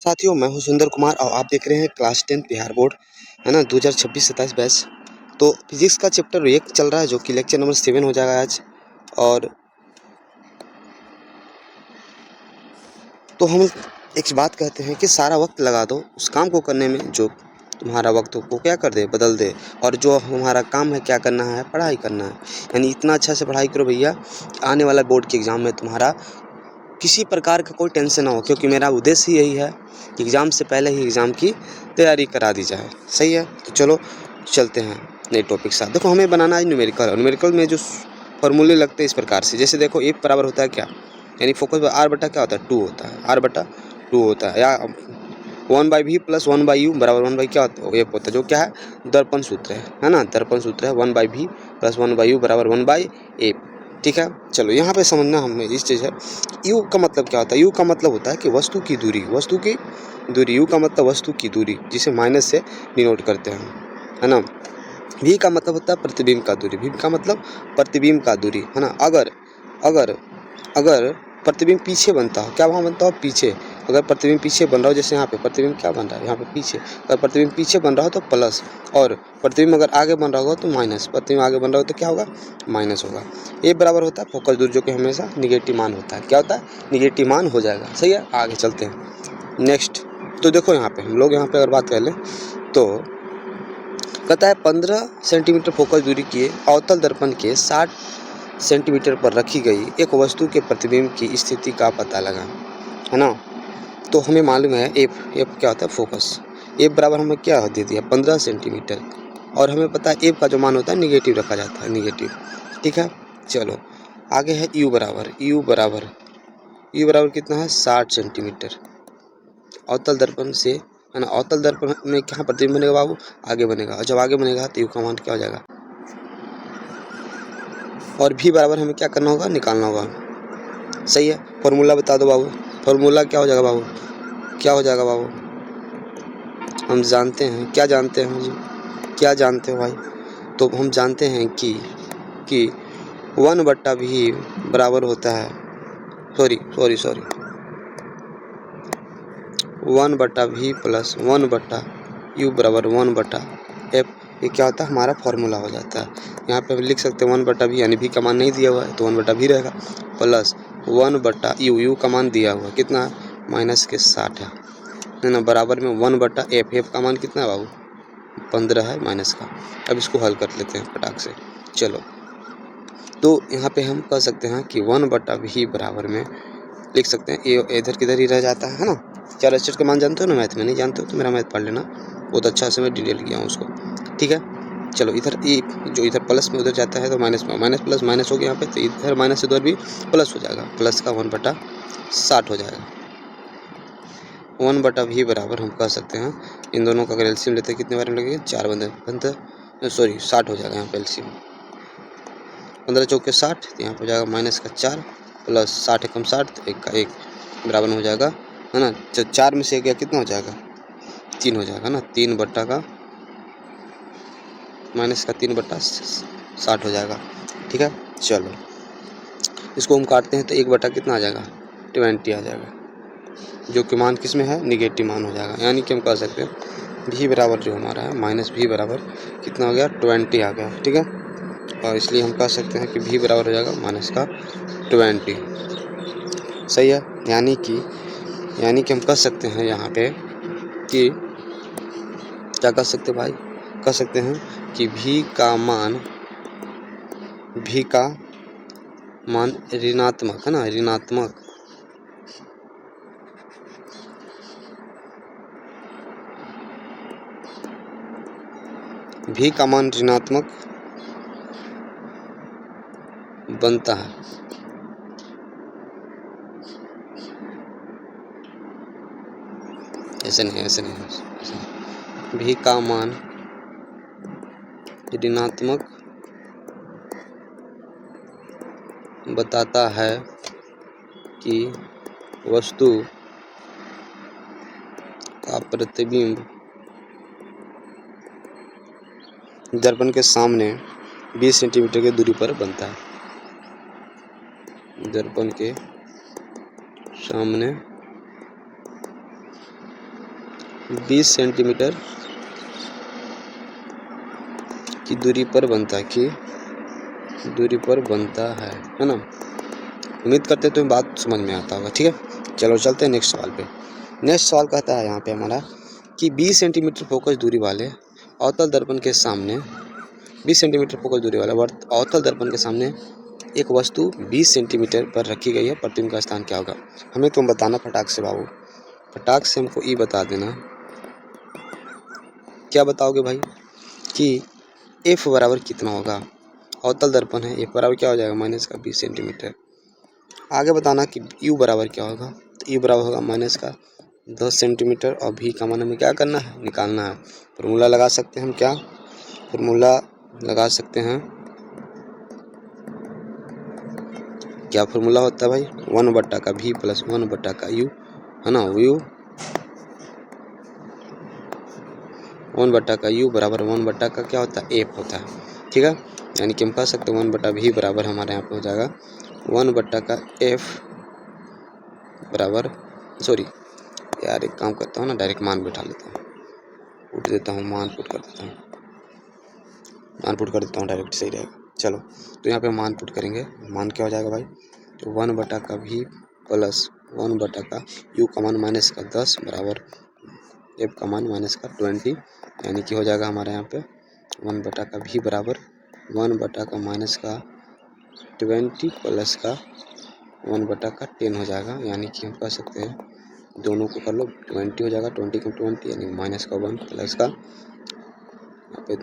साथियों, मैं हूं सुंदर कुमार और आप देख रहे हैं क्लास 10 बिहार बोर्ड, है ना, 2026-27 बैच। तो फिजिक्स का चैप्टर 1 चल रहा है, जो कि लेक्चर नंबर 7 हो जाएगा आज। और तो हम एक बात कहते हैं कि सारा वक्त लगा दो उस काम को करने में जो तुम्हारा वक्त को क्या कर दे, बदल दे। और जो हमारा काम है, क्या करना है, पढ़ाई करना है। यानी इतना अच्छा से पढ़ाई करो भैया, आने वाला बोर्ड के एग्ज़ाम में तुम्हारा किसी प्रकार का कोई टेंशन ना हो, क्योंकि मेरा उद्देश्य यही है कि एग्ज़ाम से पहले ही एग्ज़ाम की तैयारी करा दी जाए। सही है, तो चलो चलते हैं नए टॉपिक के साथ। देखो, हमें बनाना है न्यूमेरिकल, और न्यूमेरिकल में जो फॉर्मूले लगते हैं इस प्रकार से, जैसे देखो F बराबर होता है क्या, यानी फोकस R बटा क्या होता है, 2 होता है, R बटा 2 होता है, या 1/v प्लस 1/u बराबर 1 क्या होता है, F होता है, जो क्या है, दर्पण सूत्र है ना, दर्पण सूत्र है। 1/v प्लस 1/u बराबर 1/f। ठीक है, चलो यहाँ पे समझना हमें इस चीज़ है, यू का मतलब क्या होता है। यू का मतलब होता है कि वस्तु की दूरी, वस्तु की दूरी। यू का मतलब वस्तु की दूरी, जिसे माइनस से डिनोट करते हैं, है ना। वी का मतलब होता है प्रतिबिंब का दूरी, वी का मतलब प्रतिबिंब का दूरी, है ना। अगर अगर अगर प्रतिबिंब पीछे बनता हो, क्या वहाँ बनता हो, पीछे। अगर प्रतिबिंब पीछे बन रहा हो, जैसे यहाँ पे प्रतिबिंब क्या बन रहा है, यहाँ पे पीछे। अगर प्रतिबिंब पीछे बन रहा हो तो प्लस, और प्रतिबिंब अगर आगे बन रहा होगा तो माइनस। प्रतिबिंब आगे बन रहा हो तो क्या होगा, माइनस होगा। ए बराबर होता है फोकस दूरी, जो कि हमेशा निगेटिव मान होता है। क्या होता है, निगेटिव मान हो जाएगा। सही है, आगे चलते हैं नेक्स्ट। तो देखो यहाँ पे हम लोग यहाँ पे अगर बात कर लें तो कहता है 15 सेंटीमीटर फोकस दूरी के अवतल दर्पण के 60 सेंटीमीटर पर रखी गई एक वस्तु के प्रतिबिंब की स्थिति का पता लगा, है ना। तो हमें मालूम है एफ क्या होता है, फोकस। एफ बराबर हमें क्या दे दिया, 15 सेंटीमीटर, और हमें पता है एफ का जो मान होता है निगेटिव रखा जाता है, निगेटिव। ठीक है, चलो आगे है यू बराबर, यू बराबर कितना है, 60 सेंटीमीटर। अवतल दर्पण से, है ना, अवतल दर्पण में कहाँ प्रतिबिंब बनेगा बाबू, आगे बनेगा, और जब आगे बनेगा तो यू का मान क्या हो जाएगा। और भी बराबर हमें क्या करना होगा, निकालना होगा। सही है, फॉर्मूला बता दो बाबू, फॉर्मूला क्या हो जाएगा बाबू, क्या हो जाएगा बाबू। हम जानते हैं, क्या जानते हैं जी, क्या जानते हो भाई। तो हम जानते हैं कि 1/v बराबर होता है, सॉरी 1/v प्लस 1/u बराबर 1/f। ये क्या होता है, हमारा फॉर्मूला हो जाता है। यहाँ पे हम लिख सकते हैं 1/v, यानी v का मान नहीं दिया हुआ है तो 1/v रहेगा, प्लस 1/u, u का मान दिया हुआ है कितना है, माइनस के 60 है ना, बराबर में 1/f। f का मान कितना है बाबू, 15 है माइनस का। अब इसको हल कर लेते हैं फटाक से। चलो, तो यहाँ पे हम कह सकते हैं कि 1/v बराबर में लिख सकते हैं, ये इधर किधर ही रह जाता है ना। चार एस्टेट का मान जानते हो ना, मैथ में नहीं जानते हो तो मेरा मैथ पढ़ लेना, बहुत अच्छा से मैं डिटेल किया हूँ उसको। ठीक है, चलो इधर ये जो इधर प्लस में उधर जाता है तो माइनस में, माइनस प्लस माइनस हो गया यहाँ पे, तो इधर माइनस इधर भी प्लस हो जाएगा, प्लस का 1/60 हो जाएगा। 1/v बराबर हम कह सकते हैं, इन दोनों का अगर एलसीएम लेते हैं कितने बार में लगेगा, 4 बंदे सॉरी 60 हो जाएगा यहाँ पे एलसीएम। 15 चौके 60, तो यहाँ पर हो जाएगा माइनस का 4 प्लस 60 कम 60, तो 1 का 1 बराबर में हो जाएगा, है ना। 4 में से गया कितना हो जाएगा, 3 हो जाएगा ना, 3 बट्टा का माइनस का 3/60 हो जाएगा। ठीक है, चलो इसको हम काटते हैं तो 1 बटा कितना आ जाएगा, 20 आ जाएगा, जो कि मान किस में है, निगेटिव मान हो जाएगा। यानी कि हम कह सकते हैं भी बराबर जो हमारा है माइनस भी बराबर कितना हो गया, 20 आ गया। ठीक है, और इसलिए हम कह सकते हैं कि भी बराबर हो जाएगा माइनस का 20। सही है, यानी कि हम कह सकते हैं यहाँ पे कि क्या कह सकते हैं भाई, कह सकते हैं कि भी का मान ऋणात्मक है ना, ऋणात्मक भी का मान ऋणात्मक बनता है। ऐसे नहीं, भी का मान ऋणात्मक बताता है कि वस्तु का प्रतिबिंब दर्पण के सामने 20 सेंटीमीटर की दूरी पर बनता है। दर्पण के सामने 20 सेंटीमीटर की दूरी पर बनता है ना। उम्मीद करते हैं तो बात समझ में आता होगा। ठीक है, चलो चलते हैं नेक्स्ट सवाल पे। नेक्स्ट सवाल कहता है यहाँ पे हमारा कि 20 सेंटीमीटर फोकस दूरी वाले अवतल दर्पण के सामने 20 सेंटीमीटर फोकस दूरी वाले अवतल दर्पण के सामने एक वस्तु 20 सेंटीमीटर पर रखी गई है, प्रतिबिंब का स्थान क्या होगा। हमें तुम बताना फटाक से बाबू, फटाक से हमको ये बता देना। क्या बताओगे भाई कि एफ बराबर कितना होगा। अवतल दर्पण है, एफ बराबर क्या हो जाएगा माइनस का 20 सेंटीमीटर। आगे बताना कि यू बराबर क्या होगा। तो यू बराबर होगा माइनस का 10 सेंटीमीटर और भी का मान हमें क्या करना है, निकालना है। फॉर्मूला लगा सकते हैं हम, क्या फॉर्मूला लगा सकते हैं, क्या फॉर्मूला होता है भाई 1 का भी प्लस 1 का यू है ना। यू 1 का यू बराबर 1 का क्या होता है एफ होता है। ठीक है, यानी कि हम कह सकते हैं 1 भी बराबर हमारे यहाँ पे हो जाएगा 1 का एफ बराबर, सॉरी यार एक काम करता हूँ ना, डायरेक्ट मान बैठा लेता हूँ, पुट देता हूँ, मान पुट कर देता हूँ, डायरेक्ट सही रहेगा। चलो तो यहाँ पे मान पुट करेंगे, मान क्या हो जाएगा भाई, तो 1 का भी प्लस 1 का यू का मान माइनस का 10 बराबर एफ का मान माइनस का 20, यानी कि हो जाएगा हमारे यहाँ पे 1 का भी बराबर 1 का माइनस का 20 प्लस का 1 का 10 हो जाएगा। यानी कि हम कह सकते हैं दोनों को कर लो 20 हो जाएगा, 20 का 20 यानी माइनस का 1 प्लस का यहाँ पे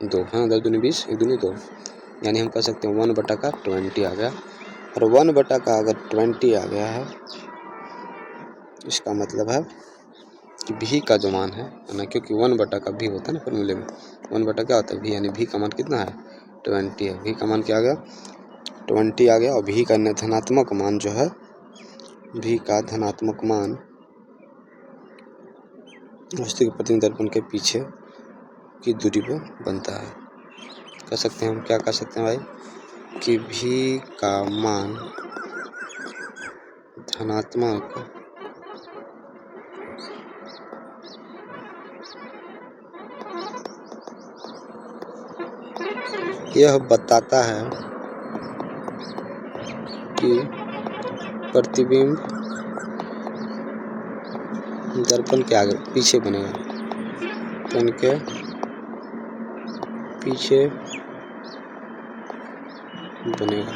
2 है ना, 10 दूनी 20 1 दूनी 2, यानी हम कह सकते हैं 1 का 20 आ गया। और 1 का अगर 20 आ गया है इसका मतलब है कि भी का जो मान है ना, क्योंकि 1 का भी होता है ना फॉर्मूले में, 1 क्या होता है भी, यानी भी का मान कितना है 20 है। भी का मान क्या आ गया 20 आ गया। और भी का धनात्मक मान जो है, भी का धनात्मक मान वस्तु के प्रतिबिंब दर्पण के पीछे की दूरी पर बनता है। कह सकते हैं हम, क्या कह सकते हैं भाई कि भी का मान धनात्मक यह बताता है कि प्रतिबिंब दर्पण के आगे पीछे बनेगा, दर्पण के पीछे बनेगा।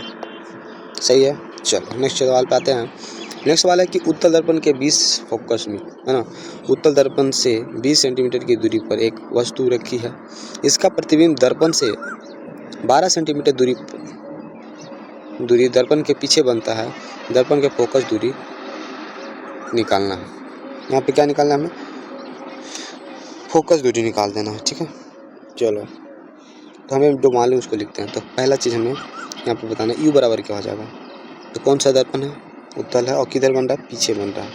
सही है। चलो नेक्स्ट सवाल पे आते हैं। नेक्स्ट सवाल है कि उत्तल दर्पण के 20 फोकस में है ना, उत्तल दर्पण से 20 सेंटीमीटर की दूरी पर एक वस्तु रखी है। इसका प्रतिबिंब दर्पण से 12 सेंटीमीटर दूरी दर्पण के पीछे बनता है। दर्पण के फोकस दूरी निकालना है। यहाँ पे क्या निकालना है हमें, फोकस दूरी निकाल देना है। ठीक है, चलो तो हमें जो मान लें उसको लिखते हैं। तो पहला चीज़ हमें यहाँ पे बताना है यू बराबर क्या हो जाएगा। तो कौन सा दर्पण है, उत्तल है, और किधर बन रहा है, पीछे बन रहा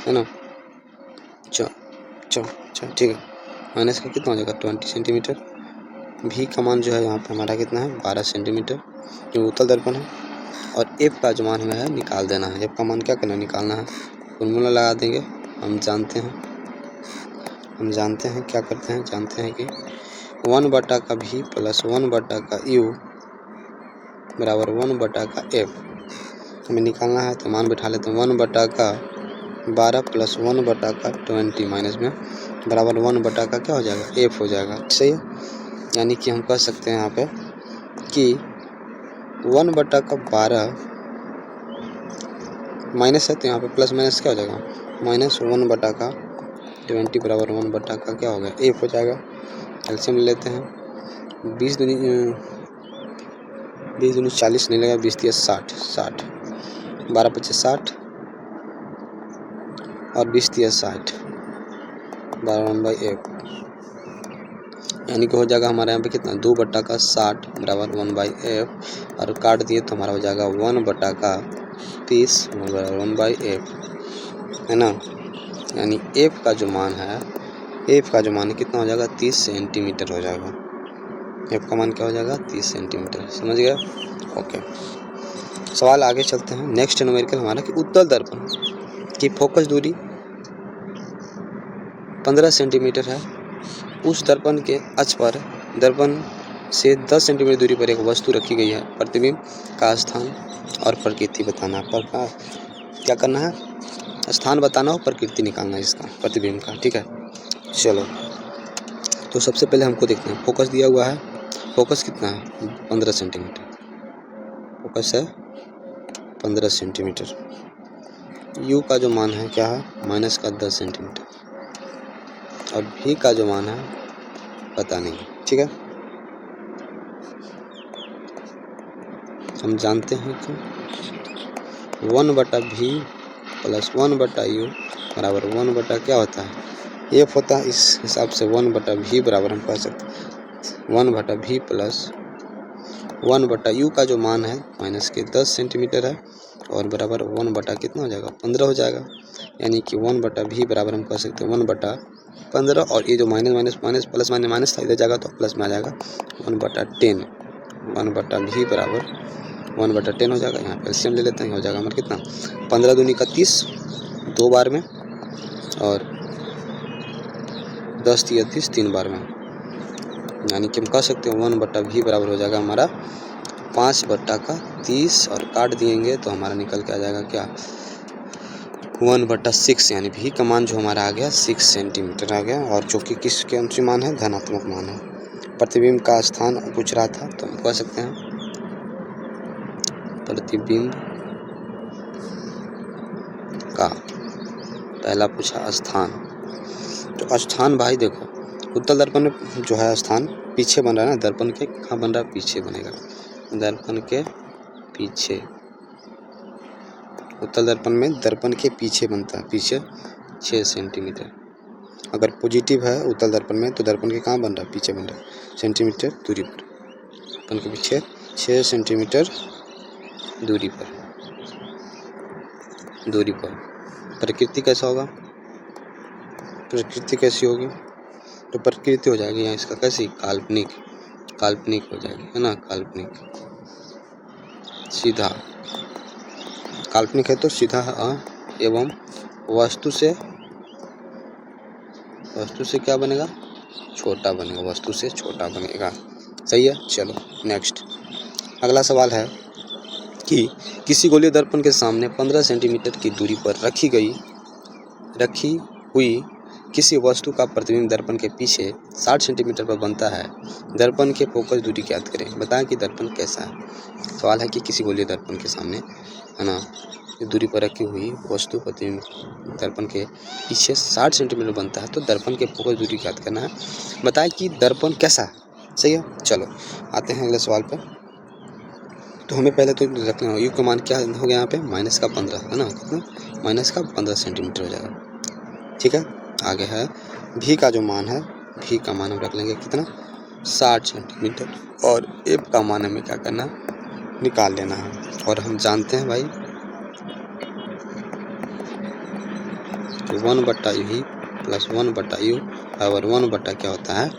है ना। ठीक है, माइनस का कितना हो जाएगा 20 सेंटीमीटर। भी का मान जो है यहाँ पे हमारा कितना है 12 सेंटीमीटर, जो उत्तल दर्पण है। और एफ का जो मान हमें है निकाल देना है। एफ का मान क्या करना है, निकालना है। फॉर्मूला लगा देंगे, हम जानते हैं क्या करते हैं, जानते हैं कि 1 का भी प्लस 1 का यू बराबर 1 का एफ हमें निकालना है। तो मान बैठा लेते हैं 1 का 12 प्लस 1 का 20 माइनस में बराबर 1 का क्या हो जाएगा एफ हो जाएगा। सही है, यानी कि हम कह सकते हैं यहाँ पे कि 1 का 12 माइनस है, तो यहाँ पे प्लस माइनस क्या हो जाएगा माइनस 1 का 20 बराबर 1 का क्या हो गया एफ हो जाएगा। कैल्शियम ले लेते हैं, 20 दूनी 40 नहीं लगा, 20 दिया 60, 12 पच्चीस 60 और 20 दिया 60, 12 1/f, यानी कि हो जाएगा हमारे यहाँ पे कितना 2 का 60 बराबर 1/f। और काट दिए तो हमारा हो जाएगा 1 का 30 बराबर 1/f है ना। यानी एफ का जो मान है, कितना हो जाएगा 30 सेंटीमीटर हो जाएगा। एफ का मान क्या हो जाएगा 30 सेंटीमीटर, समझ गया। ओके, सवाल आगे चलते हैं। नेक्स्ट न्यूमेरिकल हमारा कि उत्तल दर्पण की फोकस दूरी 15 सेंटीमीटर है। उस दर्पण के अक्ष पर दर्पण से 10 सेंटीमीटर दूरी पर एक वस्तु रखी गई है। प्रतिबिंब का स्थान और प्रकृति बताना। पर क्या करना है? स्थान बताना और प्रकृति निकालना है इसका, प्रतिबिंब का। ठीक है, चलो तो सबसे पहले हमको देखते हैं फोकस दिया हुआ है। फोकस कितना है? 15 सेंटीमीटर। फोकस है 15 सेंटीमीटर। यू का जो मान है क्या है? माइनस का 10 सेंटीमीटर। और भी का जो मान है पता नहीं। ठीक है, हम जानते हैं कि 1/v प्लस 1/u बराबर 1 क्या होता है? एफ होता है। इस हिसाब से 1/v बराबर हम कह सकते हैं 1/v प्लस 1/u का जो मान है माइनस के 10 सेंटीमीटर है और बराबर 1 कितना हो जाएगा? 15 हो जाएगा। यानी कि 1/v बराबर हम कह सकते हैं 1/15 और ये जो माइनस प्लस माइनस था इधर जाएगा तो प्लस में आ जाएगा 1/10। 1/v बराबर 1/10 हो जाएगा। यहाँ पे एलसीएम ले लेते हैं, हो जाएगा हमारा कितना? 15 दूनी 31 2 बार में और 10 × 30 3 बार में। यानी कि हम कह सकते हैं 1/v बराबर हो जाएगा हमारा 5/30 और काट दिएंगे तो हमारा निकल के आ जाएगा क्या? 1/6। यानी भी का मान जो हमारा आ गया 6 सेंटीमीटर आ गया। और जो कि किसके अंश मान है? धनात्मक मान है। प्रतिबिंब का स्थान पूछ रहा था तो हम कह सकते हैं प्रतिबिंब का पहला पूछा स्थान। तो स्थान भाई देखो उत्तल दर्पण में जो है स्थान पीछे बन रहा है ना, दर्पण के कहाँ बन रहा है? पीछे बनेगा, दर्पण के पीछे। उत्तल दर्पण में दर्पण के पीछे बनता है, पीछे 6 सेंटीमीटर। अगर पॉजिटिव है उत्तल दर्पण में तो दर्पण के कहाँ बन रहा है? पीछे बन रहा है, सेंटीमीटर दूरी पर। दर्पण के पीछे 6 सेंटीमीटर दूरी पर। प्रकृति कैसा होगा? प्रकृति कैसी होगी? तो प्रकृति हो जाएगी यहाँ इसका कैसी? काल्पनिक हो जाएगी, है ना? काल्पनिक सीधा, काल्पनिक है तो सीधा एवं वस्तु से क्या बनेगा? छोटा बनेगा, वस्तु से छोटा बनेगा। सही है। चलो नेक्स्ट अगला सवाल है कि किसी गोलीय दर्पण के सामने 15 सेंटीमीटर की दूरी पर रखी हुई किसी वस्तु का प्रतिबिंब दर्पण के पीछे 60 सेंटीमीटर पर बनता है। दर्पण के फोकस दूरी ज्ञात करें। बताएं कि दर्पण कैसा है। सवाल है कि किसी गोलीय दर्पण के सामने, है ना, दूरी पर रखी हुई वस्तु प्रतिबिंब दर्पण के पीछे 60 सेंटीमीटर बनता है तो दर्पण के फोकस दूरी ज्ञात करना है। बताएं कि दर्पण कैसा है। सही है। चलो आते हैं अगले सवाल पर। तो हमें पहले तो रखना हो यू का मान क्या हो गया यहाँ पे? माइनस का 15, है ना? कितना? माइनस का 15 सेंटीमीटर हो जाएगा। ठीक है, आगे है भी का जो मान है, भी का मान हम रख लेंगे कितना? 60 सेंटीमीटर। और एफ का मान हमें क्या करना? निकाल लेना है। और हम जानते हैं भाई 1/v प्लस 1/u बराबर 1 क्या होता है?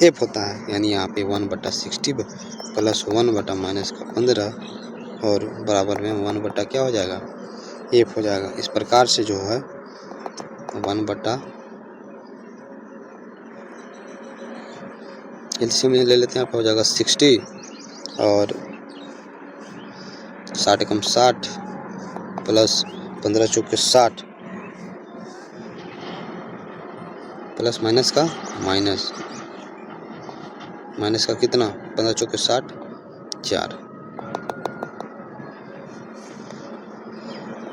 एफ होता है। यानी यहाँ पे 1/60 प्लस 1 माइनस का 15 और बराबर में 1 क्या हो जाएगा? एफ हो जाएगा। इस प्रकार से जो है 1 एलसीएम ले लेते हैं, आप हो जाएगा 60 और 60 कम 60 प्लस 15 चौके 60 प्लस माइनस का माइनस का कितना? 15 चौके 60 4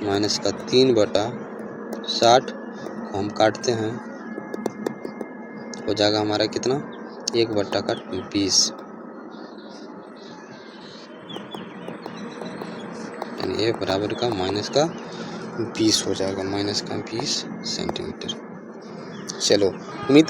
माइनस का 3/60 को हम काटते हैं, हो जाएगा हमारा कितना? 1/20 यानी ए बराबर का माइनस का 20 हो जाएगा, माइनस का 20 सेंटीमीटर। चलो उम्मीद